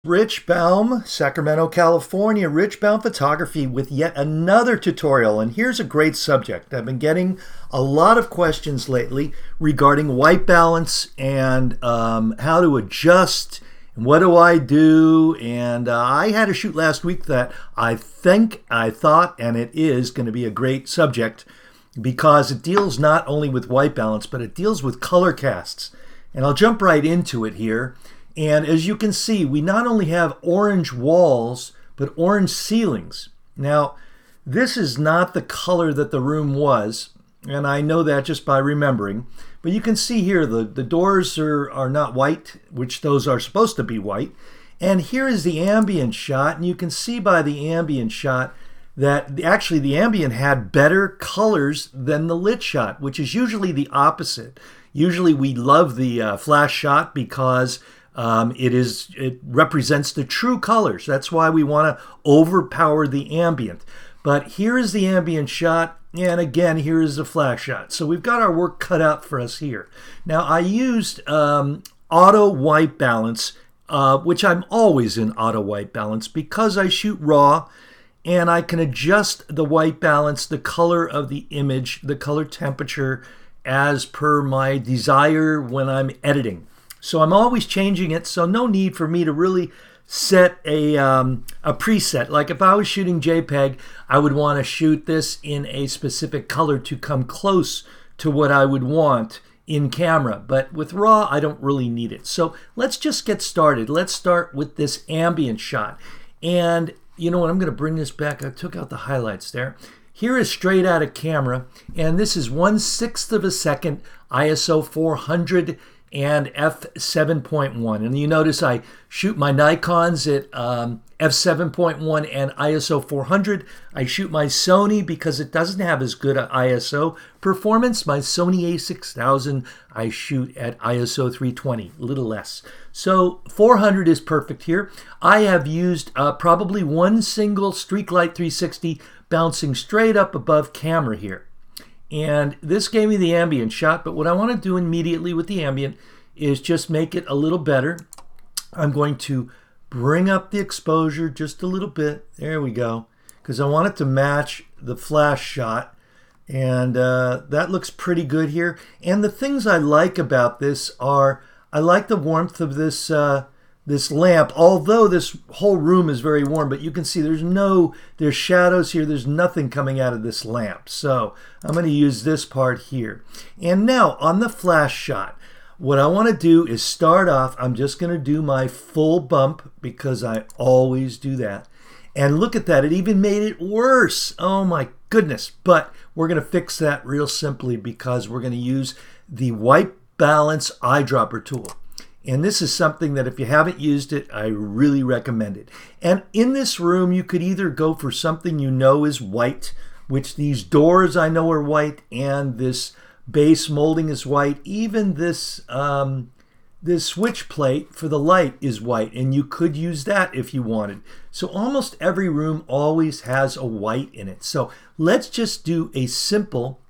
Rich Baum, Sacramento, California. Rich Baum Photography with yet another tutorial. And here's a great subject. I've been getting a lot of questions lately regarding white balance and how to adjust. And what do I do? And I had a shoot last week that I thought, and it is going to be a great subject because it deals not only with white balance, but it deals with color casts. And I'll jump right into it here. And as you can see, we not only have orange walls, but orange ceilings. Now, this is not the color that the room was, and I know that just by remembering. But you can see here, the doors are not white, which those are supposed to be white. And here is the ambient shot, and you can see by the ambient shot that actually the ambient had better colors than the lit shot, which is usually the opposite. Usually we love the flash shot because it represents the true colors. That's why we want to overpower the ambient. But here is the ambient shot, and again, here is the flash shot. So we've got our work cut out for us here. Now, I used auto white balance, which I'm always in auto white balance because I shoot raw, and I can adjust the white balance, the color of the image, the color temperature, as per my desire when I'm editing. So I'm always changing it, so no need for me to really set a preset. Like if I was shooting JPEG, I would want to shoot this in a specific color to come close to what I would want in camera. But with RAW, I don't really need it. So let's just get started. Let's start with this ambient shot. And you know what, I'm going to bring this back. I took out the highlights there. Here is straight out of camera, and this is 1/6 of a second, ISO 400 and f7.1. And you notice I shoot my Nikons at f7.1 and ISO 400. I shoot my Sony because it doesn't have as good an ISO performance. My Sony a6000, I shoot at ISO 320, a little less. So 400 is perfect here. I have used probably one single Streaklight 360 bouncing straight up above camera here. And this gave me the ambient shot, but what I want to do immediately with the ambient is just make it a little better. I'm going to bring up the exposure just a little bit. There we go. Because I want it to match the flash shot. And that looks pretty good here. And the things I like about this are, I like the warmth of this this lamp, although this whole room is very warm, but you can see there's shadows here, there's nothing coming out of this lamp. So I'm going to use this part here. And now on the flash shot, what I want to do is start off, I'm just going to do my full bump because I always do that. And look at that, it even made it worse. Oh my goodness. But we're going to fix that real simply because we're going to use the white balance eyedropper tool. And this is something that if you haven't used it, I really recommend it. And in this room, you could either go for something you know is white, which these doors I know are white, and this base molding is white. Even this, this switch plate for the light is white, and you could use that if you wanted. So almost every room always has a white in it. So let's just do a simple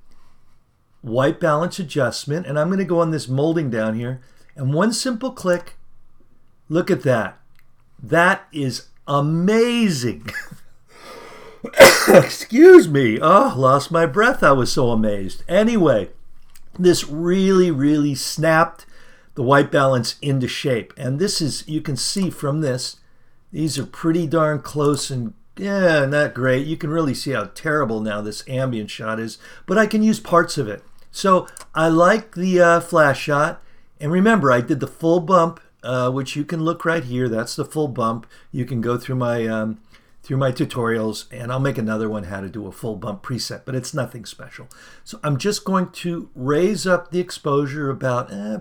white balance adjustment. And I'm going to go on this molding down here. And one simple click, look at that. That is amazing. Excuse me. Oh, lost my breath. I was so amazed. Anyway, this really, really snapped the white balance into shape. And this is, you can see from this, these are pretty darn close and yeah, not great. You can really see how terrible now this ambient shot is, but I can use parts of it. So I like the flash shot. And remember, I did the full bump, which you can look right here. That's the full bump. You can go through my tutorials, and I'll make another one how to do a full bump preset, but it's nothing special. So I'm just going to raise up the exposure about a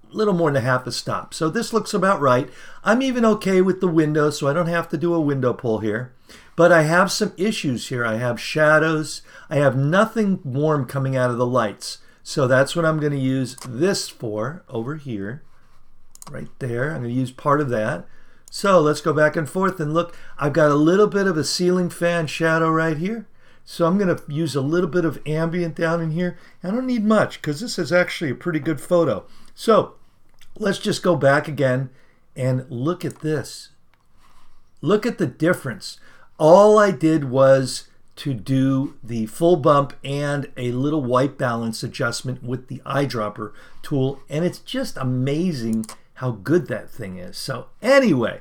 little more than a half a stop. So this looks about right. I'm even okay with the window, so I don't have to do a window pull here. But I have some issues here. I have shadows. I have nothing warm coming out of the lights. So that's what I'm going to use this for over here, right there. I'm going to use part of that. So let's go back and forth and look. I've got a little bit of a ceiling fan shadow right here. So I'm going to use a little bit of ambient down in here. I don't need much because this is actually a pretty good photo. So let's just go back again And look at this. Look at the difference. All I did was to do the full bump and a little white balance adjustment with the eyedropper tool, and it's just amazing how good that thing is. So anyway,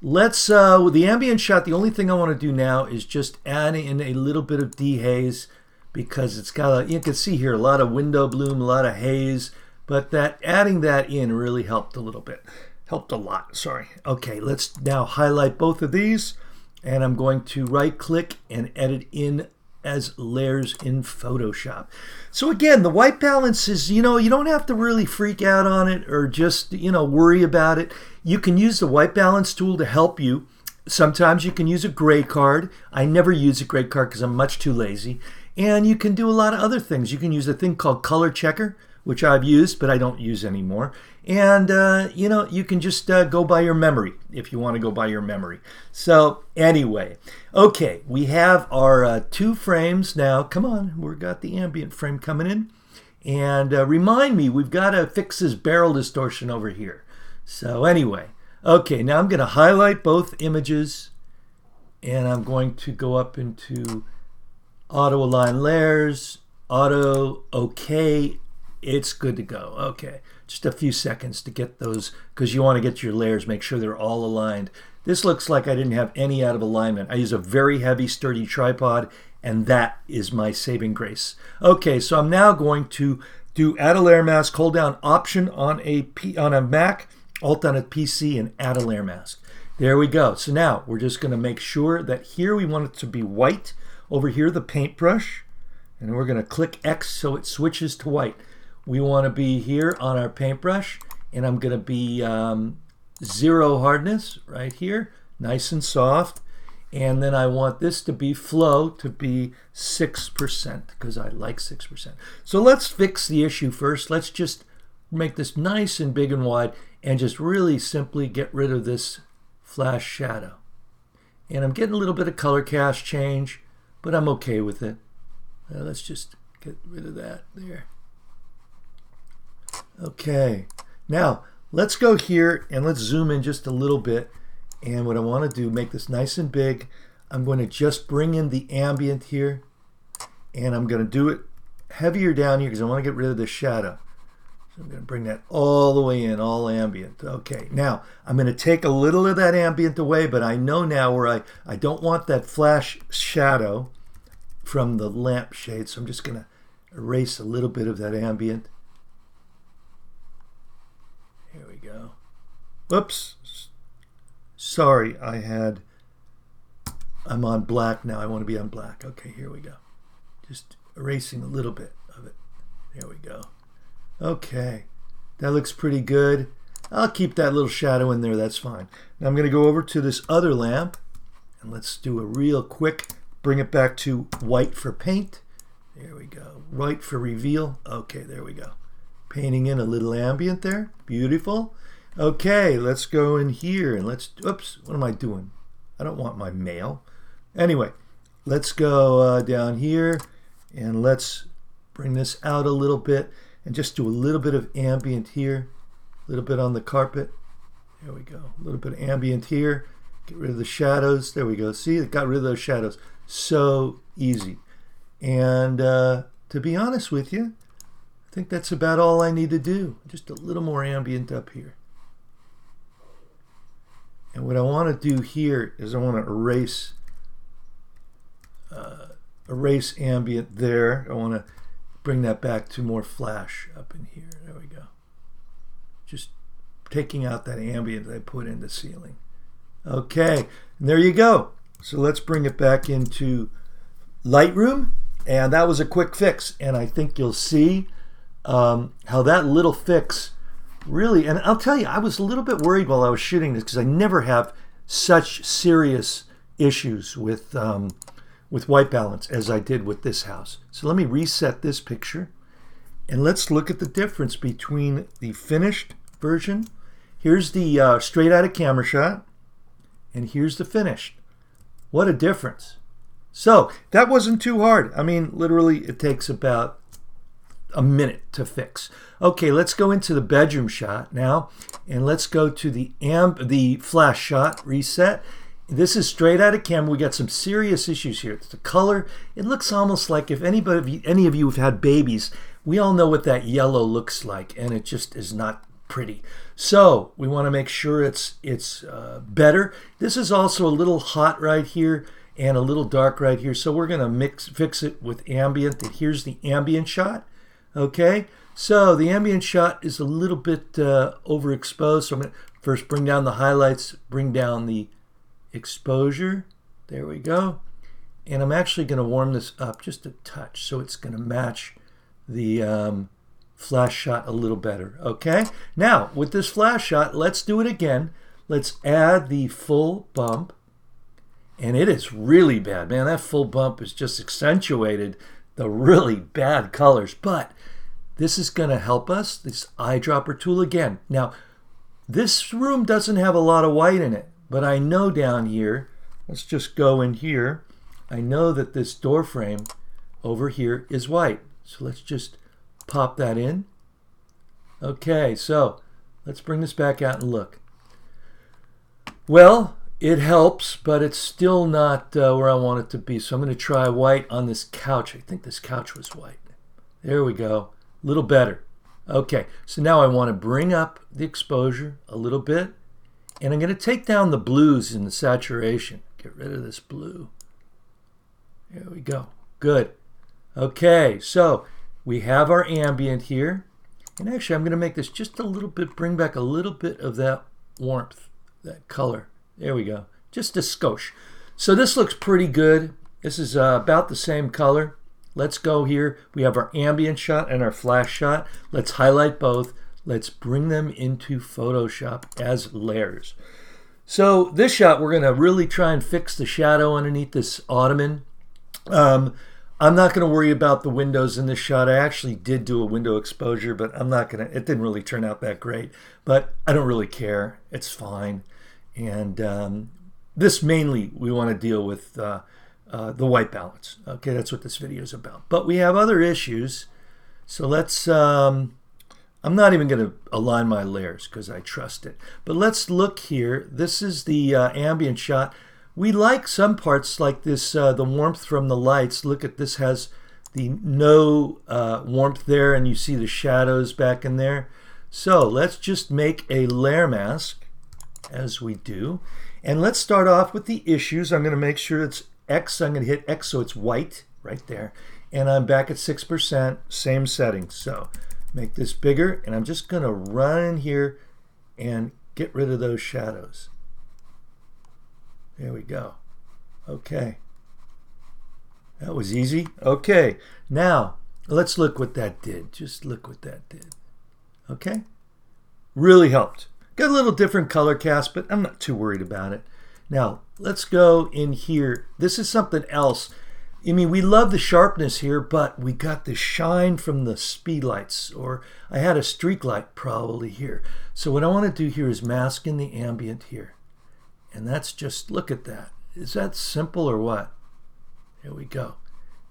let's with the ambient shot, the only thing I want to do now is just add in a little bit of dehaze, because it's got you can see here a lot of window bloom, a lot of haze, but that adding that in really helped a little bit. Helped a lot, sorry. Okay, let's now highlight both of these, and I'm going to right click and edit in as layers in Photoshop. So again, the white balance is, you don't have to really freak out on it or just, worry about it. You can use the white balance tool to help you. Sometimes you can use a gray card. I never use a gray card because I'm much too lazy. And you can do a lot of other things. You can use a thing called color checker, which I've used, but I don't use anymore. And, you can just go by your memory if you want to go by your memory. So anyway, okay, we have our 2 frames now. Come on, we've got the ambient frame coming in. And remind me, we've got to fix this barrel distortion over here. So anyway, okay, now I'm going to highlight both images, and I'm going to go up into auto align layers, auto, okay. It's good to go. Okay, just a few seconds to get those, because you want to get your layers, make sure they're all aligned. This looks like I didn't have any out of alignment. I use a very heavy, sturdy tripod, and that is my saving grace. Okay, so I'm now going to do add a layer mask, hold down Option on a Mac, Alt on a PC, and add a layer mask. There we go. So now we're just going to make sure that here we want it to be white. Over here, the paintbrush, and we're going to click X so it switches to white. We want to be here on our paintbrush, and I'm going to be 0 hardness right here, nice and soft. And then I want this to be flow to be 6%, because I like 6%. So let's fix the issue first. Let's just make this nice and big and wide, and just really simply get rid of this flash shadow. And I'm getting a little bit of color cast change, but I'm okay with it. Let's just get rid of that there. Okay, now let's go here and let's zoom in just a little bit. And what I want to do, make this nice and big. I'm going to just bring in the ambient here, and I'm going to do it heavier down here because I want to get rid of the shadow. So I'm going to bring that all the way in, all ambient. Okay, now I'm going to take a little of that ambient away, but I know now where I don't want that flash shadow from the lampshade, so I'm just going to erase a little bit of that ambient. Here we go. Oops. Sorry, I'm on black now. I want to be on black. Okay, here we go. Just erasing a little bit of it. There we go. Okay, that looks pretty good. I'll keep that little shadow in there. That's fine. Now I'm going to go over to this other lamp, and let's do a real quick, bring it back to white for paint. There we go. White for reveal. Okay, there we go. Painting in a little ambient there. Beautiful. Okay, let's go in here and let's, oops, what am I doing? I don't want my mail. Anyway, let's go down here and let's bring this out a little bit and just do a little bit of ambient here, a little bit on the carpet. There we go. A little bit of ambient here. Get rid of the shadows. There we go. See, it got rid of those shadows. So easy. And to be honest with you, I think that's about all I need to do. Just a little more ambient up here. And what I want to do here is I want to erase ambient there. I want to bring that back to more flash up in here. There we go. Just taking out that ambient that I put in the ceiling. Okay, and there you go. So let's bring it back into Lightroom. And that was a quick fix. And I think you'll see how that little fix really, and I'll tell you, I was a little bit worried while I was shooting this because I never have such serious issues with white balance as I did with this house. So let me reset this picture and let's look at the difference between the finished version. Here's the straight out of camera shot, and here's the finished. What a difference. So that wasn't too hard. I mean, literally it takes about a minute to fix. Okay, let's go into the bedroom shot now, and let's go to the flash shot reset. This is straight out of camera. We got some serious issues here. It's the color. It looks almost like if any of you have had babies, we all know what that yellow looks like, and it just is not pretty. So we want to make sure it's better. This is also a little hot right here and a little dark right here. So we're going to fix it with ambient. And here's the ambient shot. Okay, so the ambient shot is a little bit overexposed. So I'm going to first bring down the highlights, bring down the exposure. There we go. And I'm actually going to warm this up just a touch so it's going to match the flash shot a little better. Okay, now with this flash shot, let's do it again. Let's add the full bump, and it is really bad, man. That full bump is just accentuated the really bad colors, but this is going to help us. This eyedropper tool again. Now this room doesn't have a lot of white in it, but I know down here, let's just go in here, I know that this door frame over here is white. So let's just pop that in. Okay, so let's bring this back out and look. Well, it helps, but it's still not where I want it to be. So I'm going to try white on this couch. I think this couch was white. There we go. A little better. Okay, so now I want to bring up the exposure a little bit. And I'm going to take down the blues in the saturation. Get rid of this blue. There we go. Good. Okay, so we have our ambient here. And actually, I'm going to make this just a little bit, bring back a little bit of that warmth, that color. There we go. Just a skosh. So this looks pretty good. This is about the same color. Let's go here. We have our ambient shot and our flash shot. Let's highlight both. Let's bring them into Photoshop as layers. So this shot, we're going to really try and fix the shadow underneath this ottoman. I'm not going to worry about the windows in this shot. I actually did do a window exposure, but I'm not going to, it didn't really turn out that great. But I don't really care. It's fine. And this mainly, we want to deal with the white balance. Okay, that's what this video is about. But we have other issues. So let's, I'm not even going to align my layers because I trust it. But let's look here. This is the ambient shot. We like some parts like this, the warmth from the lights. Look at this, has the no warmth there, and you see the shadows back in there. So let's just make a layer mask as we do. And let's start off with the issues. I'm going to make sure it's X. I'm going to hit X so it's white right there. And I'm back at 6%, same settings. So make this bigger, and I'm just going to run in here and get rid of those shadows. There we go. Okay. That was easy. Okay. Now, let's look what that did. Just look what that did. Okay? Really helped. Got a little different color cast, but I'm not too worried about it. Now, let's go in here. This is something else. I mean, we love the sharpness here, but we got the shine from the speed lights, or I had a streak light probably here. So what I want to do here is mask in the ambient here. And that's just, look at that. Is that simple or what? There we go.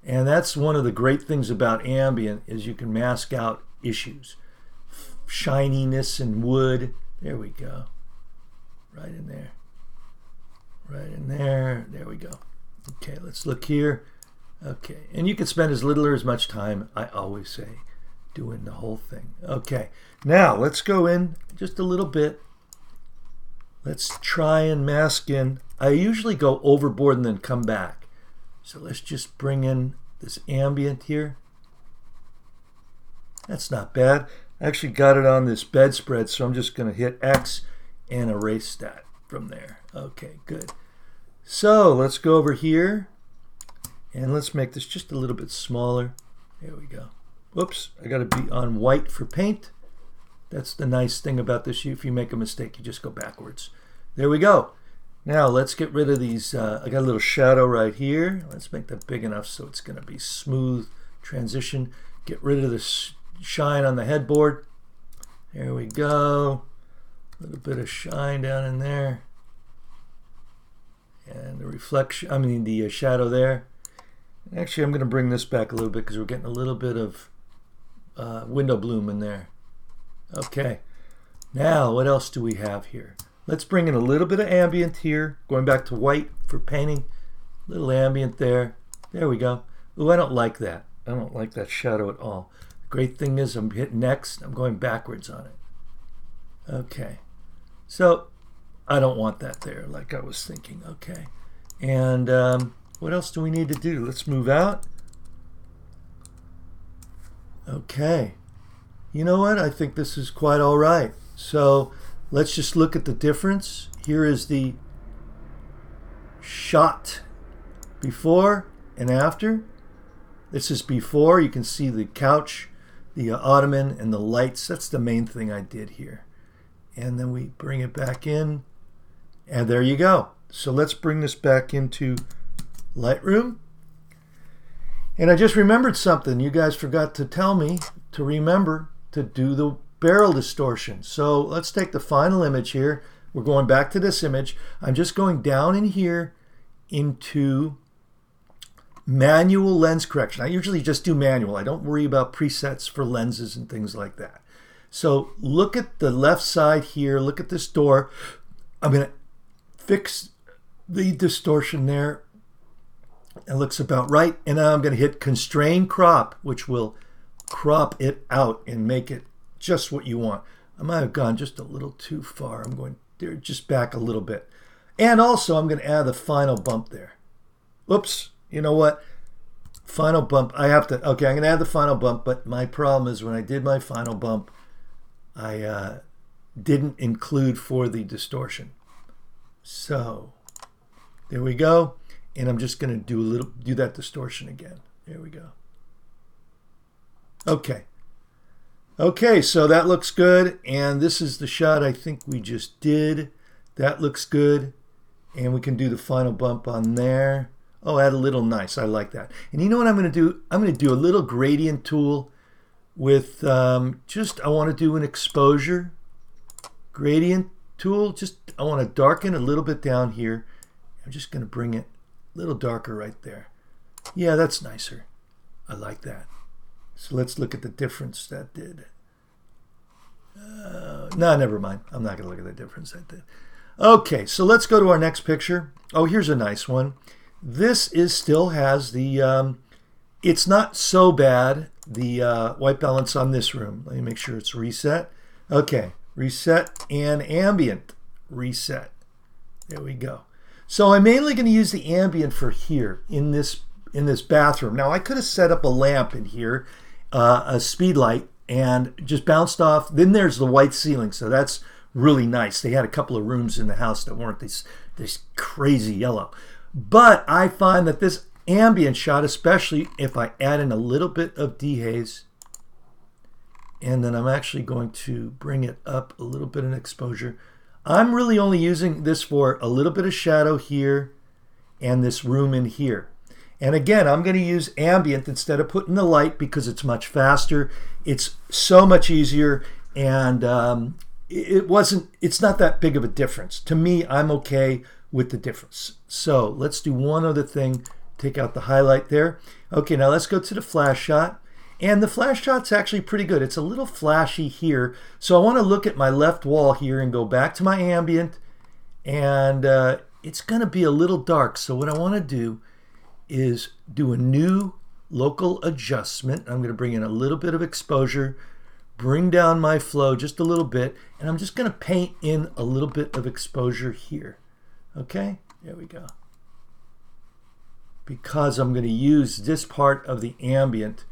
And that's one of the great things about ambient is you can mask out issues. Shininess and wood. There we go. Right in there. Right in there. There we go. Okay, let's look here. Okay, and you can spend as little or as much time, I always say, doing the whole thing. Okay, now let's go in just a little bit. Let's try and mask in. I usually go overboard and then come back. So let's just bring in this ambient here. That's not bad. I actually got it on this bedspread, so I'm just going to hit X and erase that from there. Okay, good. So let's go over here and let's make this just a little bit smaller. There we go. Whoops, I got to be on white for paint. That's the nice thing about this. If you make a mistake, you just go backwards. There we go. Now let's get rid of these. I got a little shadow right here. Let's make that big enough so it's going to be smooth transition. Get rid of the shine on the headboard. There we go. A little bit of shine down in there. And the reflection, I mean the shadow there. Actually, I'm going to bring this back a little bit because we're getting a little bit of window bloom in there. Okay. Now, what else do we have here? Let's bring in a little bit of ambient here. Going back to white for painting. Little ambient there. There we go. Ooh, I don't like that. I don't like that shadow at all. The great thing is I'm hitting next. I'm going backwards on it. Okay. So, I don't want that there like I was thinking. Okay. And what else do we need to do? Let's move out. Okay. You know what? I think this is quite all right. So let's just look at the difference. Here is the shot before and after. This is before. You can see the couch, the ottoman, and the lights. That's the main thing I did here. And then we bring it back in. And there you go. So let's bring this back into Lightroom. And I just remembered something. You guys forgot to tell me to remember to do the barrel distortion. So let's take the final image here. We're going back to this image. I'm just going down in here into manual lens correction. I usually just do manual. I don't worry about presets for lenses and things like that. So look at the left side here. Look at this door. I'm going to fix the distortion there. It looks about right. And now I'm going to hit Constrain Crop, which will crop it out and make it just what you want. I might have gone just a little too far. I'm going there, just back a little bit. And also I'm going to add the final bump there. Oops, you know what? Final bump, I have to, okay, I'm going to add the final bump, but my problem is when I did my final bump, I didn't include for the distortion. So there we go. And I'm just going to do that distortion again. There we go. Okay. Okay, so that looks good, and this is the shot I think we just did. That looks good, and we can do the final bump on there. Oh, add a little nice. I like that. And you know what I'm going to do? I'm going to do a little gradient tool with I want to do an exposure gradient tool. I want to darken a little bit down here. I'm just going to bring it a little darker right there. Yeah, that's nicer. I like that. So let's look at the difference that did. No, never mind. I'm not going to look at the difference that did. Okay, so let's go to our next picture. Oh, here's a nice one. This still has the, it's not so bad, the white balance on this room. Let me make sure it's reset. Okay, reset and ambient reset. There we go. So I'm mainly going to use the ambient for here in this bathroom. Now I could have set up a lamp in here, a speed light, and just bounced off. Then there's the white ceiling, so that's really nice. They had a couple of rooms in the house that weren't this crazy yellow. But I find that this ambient shot, especially if I add in a little bit of dehaze, and then I'm actually going to bring it up a little bit in exposure. I'm really only using this for a little bit of shadow here and this room in here. And again, I'm going to use ambient instead of putting the light because it's much faster. It's so much easier, and it's not that big of a difference. To me, I'm okay with the difference. So let's do one other thing. Take out the highlight there. Okay, now let's go to the flash shot. And the flash shot's actually pretty good. It's a little flashy here. So I want to look at my left wall here and go back to my ambient. And it's going to be a little dark. So what I want to do is do a new local adjustment. I'm going to bring in a little bit of exposure, bring down my flow just a little bit, and I'm just going to paint in a little bit of exposure here. Okay, there we go. Because I'm going to use this part of the ambient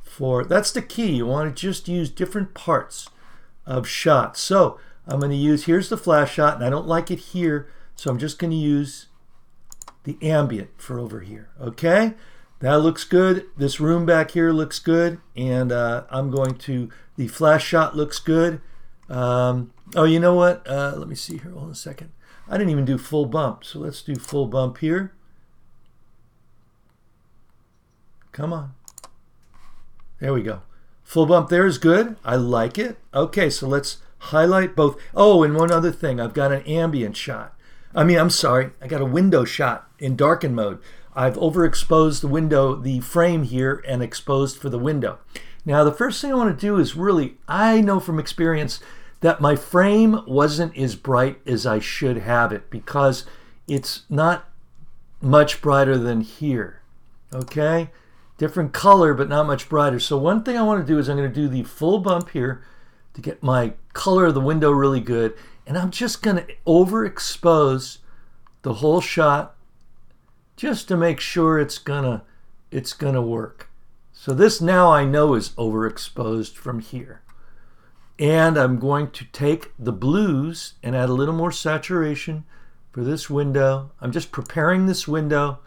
for, that's the key. You want to just use different parts of shots. So I'm going to use, here's the flash shot, and I don't like it here, so I'm just going to use the ambient for over here. Okay, that looks good. This room back here looks good, and I'm going to, the flash shot looks good. Oh, you know what? Let me see here. Hold on a second. I didn't even do full bump, so let's do full bump here. Come on. There we go. Full bump there is good. I like it. Okay, so let's highlight both. Oh, and one other thing. I've got an ambient shot. I'm sorry. I got a window shot in darken mode. I've overexposed the window, the frame here, and exposed for the window. Now, the first thing I want to do is really, I know from experience that my frame wasn't as bright as I should have it because it's not much brighter than here, okay? Different color, but not much brighter. So one thing I want to do is I'm going to do the full bump here to get my color of the window really good. And I'm just going to overexpose the whole shot just to make sure it's gonna work. So this now I know is overexposed from here. And I'm going to take the blues and add a little more saturation for this window. I'm just preparing this window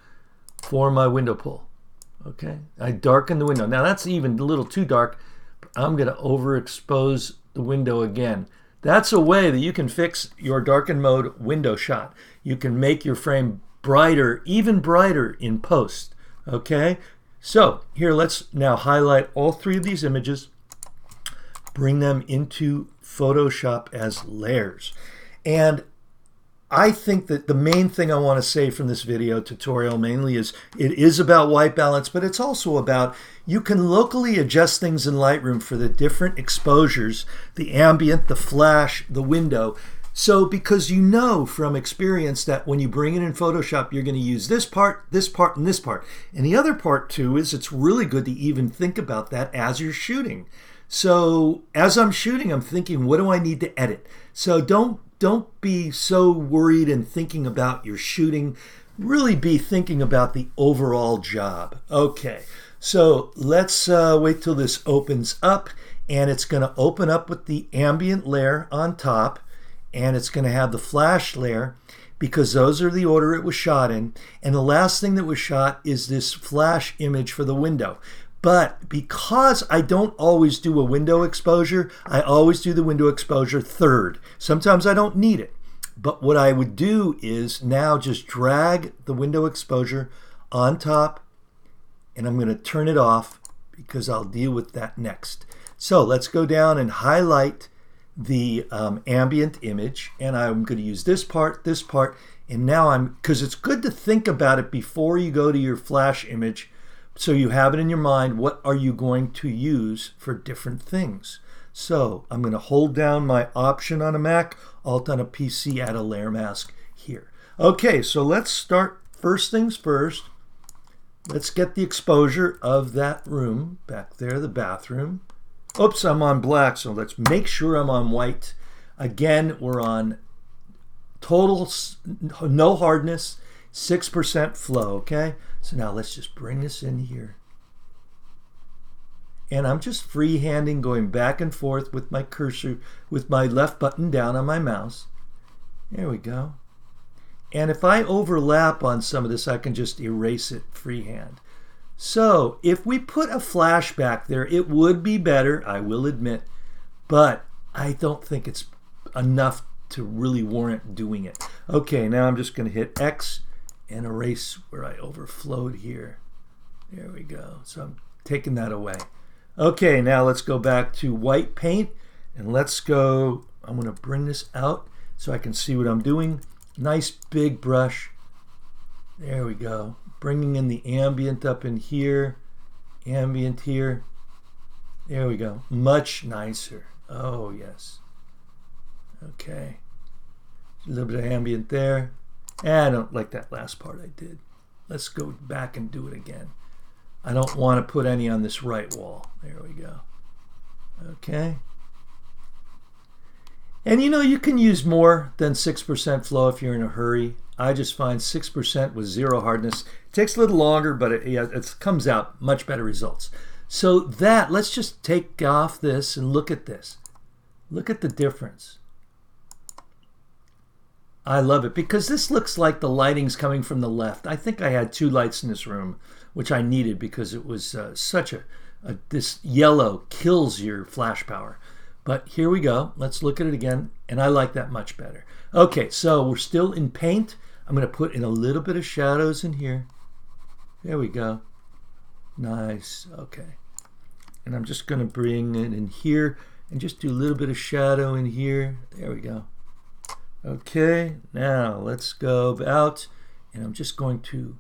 for my window pull. Okay, I darken the window. Now that's even a little too dark. I'm going to overexpose the window again. That's a way that you can fix your darken mode window shot. You can make your frame brighter, even brighter in post. Okay, so here let's now highlight all three of these images, bring them into Photoshop as layers. And I think that the main thing I want to say from this video tutorial mainly is it is about white balance, but it's also about you can locally adjust things in Lightroom for the different exposures, the ambient, the flash, the window. So because you know from experience that when you bring it in Photoshop, you're going to use this part, and this part. And the other part too is it's really good to even think about that as you're shooting. So as I'm shooting, I'm thinking, what do I need to edit? So don't be so worried and thinking about your shooting. Really be thinking about the overall job. Okay, so let's wait till this opens up, and it's going to open up with the ambient layer on top, and it's going to have the flash layer because those are the order it was shot in. And the last thing that was shot is this flash image for the window. But because I don't always do a window exposure, I always do the window exposure third. Sometimes I don't need it. But what I would do is now just drag the window exposure on top, and I'm going to turn it off because I'll deal with that next. So let's go down and highlight the ambient image, and I'm going to use this part, and now because it's good to think about it before you go to your flash image, so you have it in your mind, what are you going to use for different things. So I'm going to hold down my Option on a Mac, Alt on a PC, add a layer mask here. Okay, so let's start. First things first, let's get the exposure of that room back there, the bathroom. Oops, I'm on black, so let's make sure I'm on white. Again, we're on total, no hardness, 6% flow, okay? So now let's just bring this in here. And I'm just freehanding, going back and forth with my cursor, with my left button down on my mouse. There we go. And if I overlap on some of this, I can just erase it freehand. So if we put a flash back there, it would be better, I will admit, but I don't think it's enough to really warrant doing it. Okay, now I'm just going to hit X and erase where I overflowed here. There we go. So I'm taking that away. Okay, now let's go back to white paint, and let's go, I'm going to bring this out so I can see what I'm doing. Nice big brush. There we go. Bringing in the ambient up in here, ambient here. There we go. Much nicer. Oh, yes. Okay. A little bit of ambient there. I don't like that last part I did. Let's go back and do it again. I don't want to put any on this right wall. There we go. Okay. And you know, you can use more than 6% flow if you're in a hurry. I just find 6% with zero hardness. It takes a little longer, but it comes out much better results. So let's just take off this and look at this. Look at the difference. I love it because this looks like the lighting's coming from the left. I think I had two lights in this room, which I needed because it was this yellow kills your flash power. But here we go. Let's look at it again, and I like that much better. Okay, so we're still in paint. I'm going to put in a little bit of shadows in here. There we go. Nice. Okay. And I'm just going to bring it in here and just do a little bit of shadow in here. There we go. Okay, now let's go out, and I'm just going to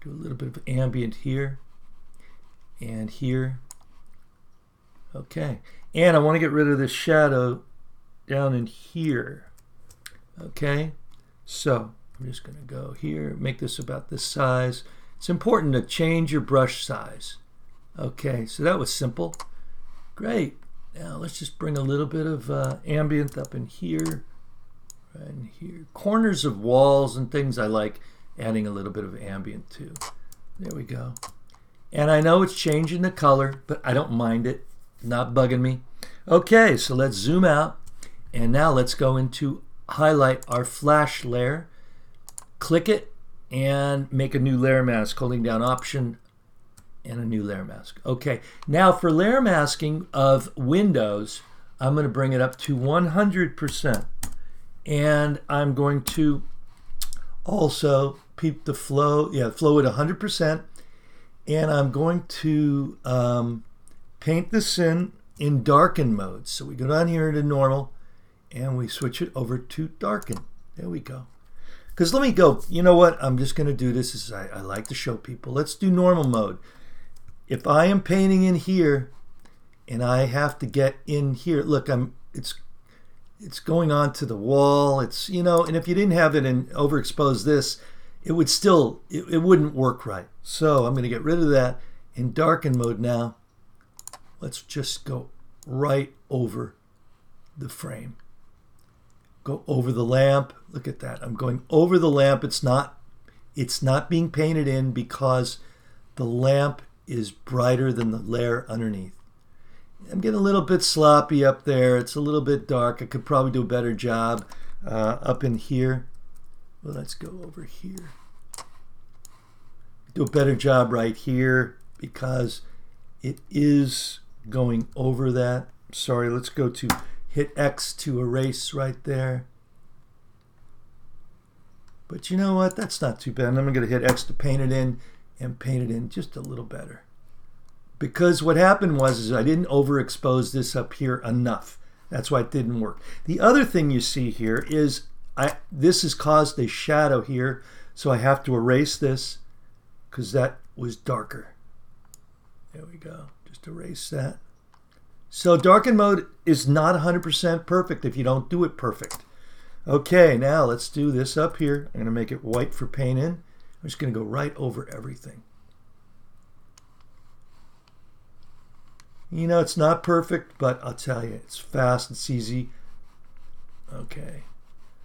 do a little bit of ambient here. and here. Okay, and I want to get rid of this shadow down in here. Okay, so I'm just going to go here, make this about this size. It's important to change your brush size. Okay, so that was simple. Great. Now let's just bring a little bit of ambient up in here, right in here. Corners of walls and things I like adding a little bit of ambient to. There we go. And I know it's changing the color, but I don't mind it. Not bugging me. Okay, so let's zoom out. And now let's go into highlight our flash layer. Click it and make a new layer mask, holding down Option and a new layer mask. Okay, now for layer masking of windows, I'm going to bring it up to 100%. And I'm going to also peep the flow, flow at 100%. And I'm going to paint this in Darken Mode. So we go down here to normal and we switch it over to Darken. There we go. Because let me go, you know what, I'm just going to do this as I like to show people. Let's do normal mode. If I am painting in here and I have to get in here, look, it's going onto the wall. It's, you know, and if you didn't have it and overexpose this, it would still, it wouldn't work right. So I'm going to get rid of that. In Darken Mode now, let's just go right over the frame. Go over the lamp. Look at that. I'm going over the lamp. It's not being painted in because the lamp is brighter than the layer underneath. I'm getting a little bit sloppy up there. It's a little bit dark. I could probably do a better job up in here. Well, let's go over here. Do a better job right here because it is going over that. Sorry, let's go to hit X to erase right there. But you know what? That's not too bad. And I'm going to hit X to paint it in and paint it in just a little better. Because what happened was I didn't overexpose this up here enough. That's why it didn't work. The other thing you see here is this has caused a shadow here. So I have to erase this because that was darker. There we go. Just erase that. So Darken Mode is not 100% perfect if you don't do it perfect. Okay, now let's do this up here. I'm going to make it white for paint in. I'm just going to go right over everything. You know, it's not perfect, but I'll tell you, it's fast, it's easy. Okay.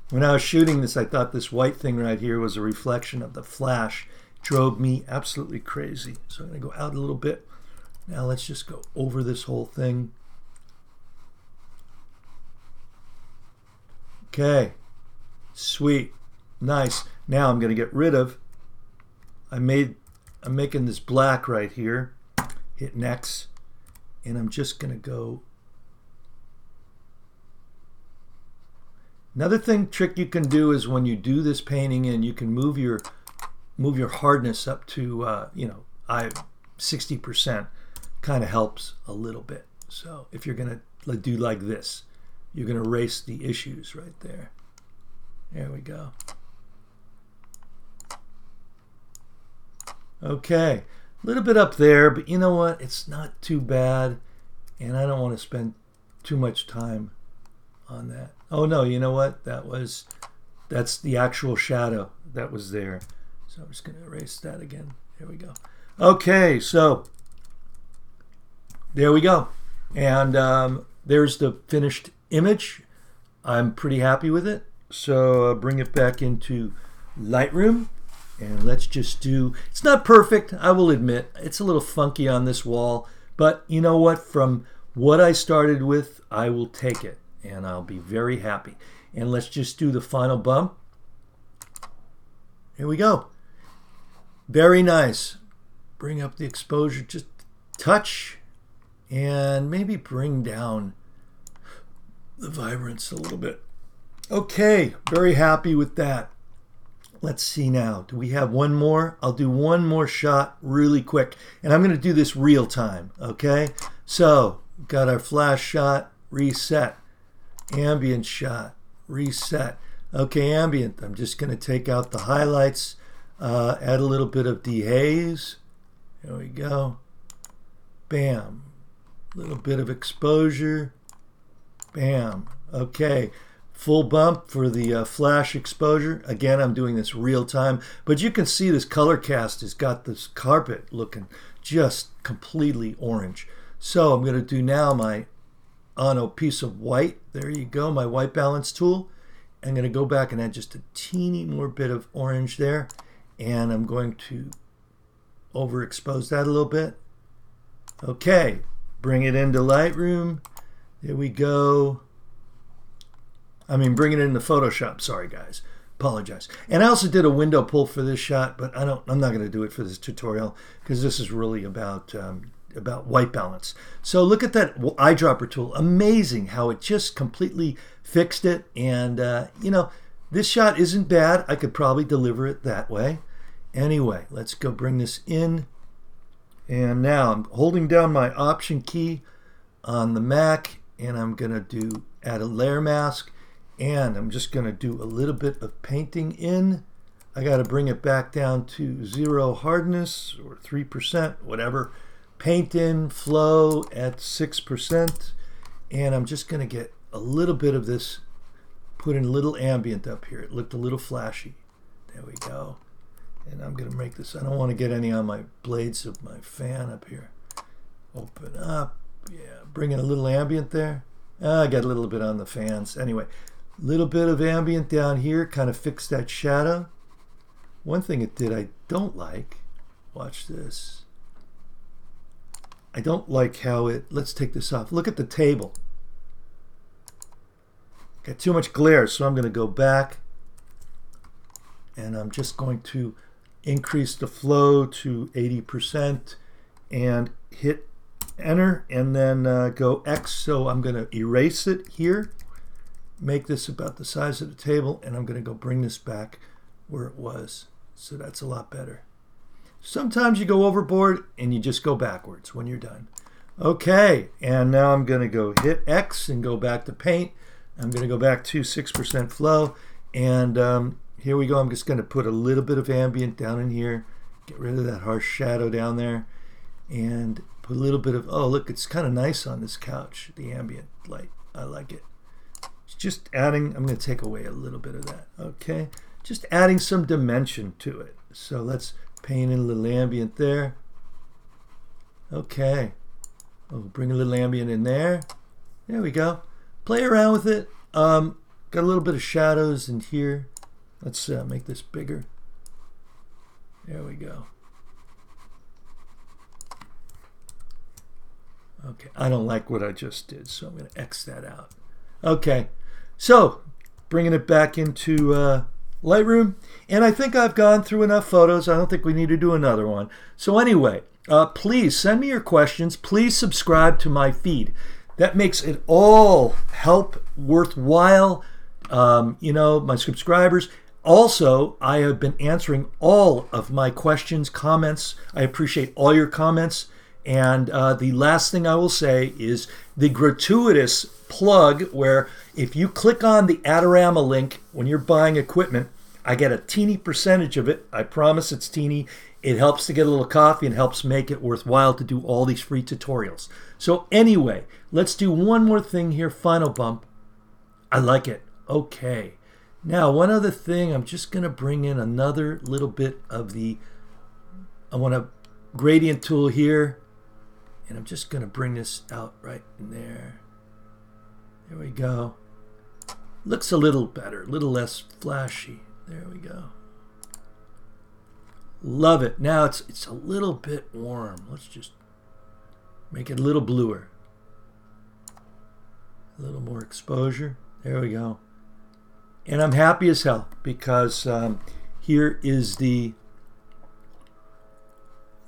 When I was shooting this, I thought this white thing right here was a reflection of the flash. It drove me absolutely crazy. So I'm going to go out a little bit. Now let's just go over this whole thing. Okay, sweet, nice. Now I'm going to get rid of, I'm making this black right here. Hit next, and I'm just going to go. Another trick you can do is when you do this painting and you can move your hardness up to 60%. Kind of helps a little bit. So if you're going to do like this, you're going to erase the issues right there. There we go. Okay, a little bit up there, but you know what? It's not too bad, and I don't want to spend too much time on that. Oh no, you know what? That's the actual shadow that was there. So I'm just going to erase that again. There we go. Okay, so there we go. And there's the finished image. I'm pretty happy with it. So I'll bring it back into Lightroom. And let's just do, it's not perfect, I will admit. It's a little funky on this wall. But you know what? From what I started with, I will take it. And I'll be very happy. And let's just do the final bump. Here we go. Very nice. Bring up the exposure just a touch. And maybe bring down the vibrance a little bit. Okay, very happy with that. Let's see now. Do we have one more? I'll do one more shot really quick. And I'm going to do this real time, okay? So, got our flash shot, reset. Ambient shot, reset. Okay, ambient. I'm just going to take out the highlights, add a little bit of dehaze. There we go. Bam. Little bit of exposure. Bam. Okay. Full bump for the flash exposure. Again, I'm doing this real time, but you can see this color cast has got this carpet looking just completely orange. So I'm going to do now on a piece of white. There you go, my white balance tool. I'm going to go back and add just a teeny more bit of orange there, and I'm going to overexpose that a little bit. Okay, bring it into Lightroom. There we go. Bring it into Photoshop. Sorry, guys. Apologize. And I also did a window pull for this shot, but I'm not going to do it for this tutorial because this is really about white balance. So look at that eyedropper tool. Amazing how it just completely fixed it. And this shot isn't bad. I could probably deliver it that way. Anyway, let's go bring this in. And now I'm holding down my Option key on the Mac, and I'm going to add a layer mask. And I'm just going to do a little bit of painting in. I got to bring it back down to 0 hardness or 3%, whatever. Paint in, flow at 6%. And I'm just going to get a little bit of this, put in a little ambient up here. It looked a little flashy. There we go. And I'm going to make this, I don't want to get any on my blades of my fan up here. Open up. Yeah, bring in a little ambient there. I got a little bit on the fans. Anyway. Little bit of ambient down here, kind of fix that shadow. One thing it did I don't like, watch this. I don't like how let's take this off. Look at the table. Got too much glare, so I'm going to go back. And I'm just going to increase the flow to 80% and hit enter and then go X. So I'm going to erase it here. Make this about the size of the table, and I'm going to go bring this back where it was. So that's a lot better. Sometimes you go overboard and you just go backwards when you're done. Okay, and now I'm going to go hit X and go back to paint. I'm going to go back to 6% flow, and here we go. I'm just going to put a little bit of ambient down in here, get rid of that harsh shadow down there, and put a little bit of, oh look, it's kind of nice on this couch, the ambient light. I like it. Just adding, I'm going to take away a little bit of that. Okay, just adding some dimension to it. So let's paint in a little ambient there. Okay, we'll bring a little ambient in there. There we go. Play around with it. Got a little bit of shadows in here. Let's make this bigger. There we go. Okay, I don't like what I just did, so I'm going to X that out. Okay. So, bringing it back into Lightroom, and I think I've gone through enough photos. I don't think we need to do another one. So anyway, please send me your questions. Please subscribe to my feed. That makes it all help worthwhile. My subscribers. Also, I have been answering all of my questions, comments. I appreciate all your comments. And the last thing I will say is the gratuitous plug where if you click on the Adorama link when you're buying equipment, I get a teeny percentage of it. I promise it's teeny. It helps to get a little coffee and helps make it worthwhile to do all these free tutorials. So anyway, let's do one more thing here. Final bump. I like it. Okay. Now, one other thing, I'm just going to bring in another little bit of I want a gradient tool here. And I'm just going to bring this out right in there. There we go. Looks a little better, a little less flashy. There we go. Love it. Now it's a little bit warm. Let's just make it a little bluer. A little more exposure. There we go. And I'm happy as hell because here is let's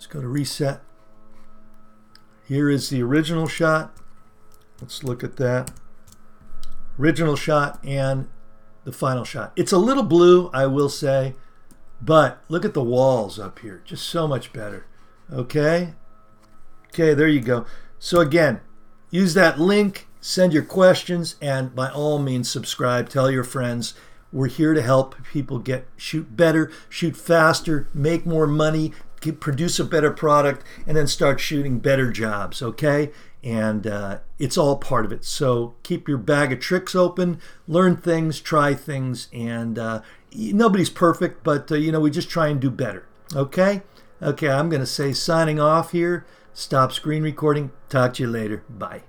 go to reset. Here is the original shot. Let's look at that. Original shot and the final shot. It's a little blue, I will say, but look at the walls up here. Just so much better. Okay? Okay, there you go. So again, use that link, send your questions, and by all means subscribe. Tell your friends. We're here to help people shoot better, shoot faster, make more money, produce a better product, and then start shooting better jobs, okay? And it's all part of it. So keep your bag of tricks open, learn things, try things, and nobody's perfect, but we just try and do better, okay? Okay, I'm going to say signing off here. Stop screen recording. Talk to you later. Bye.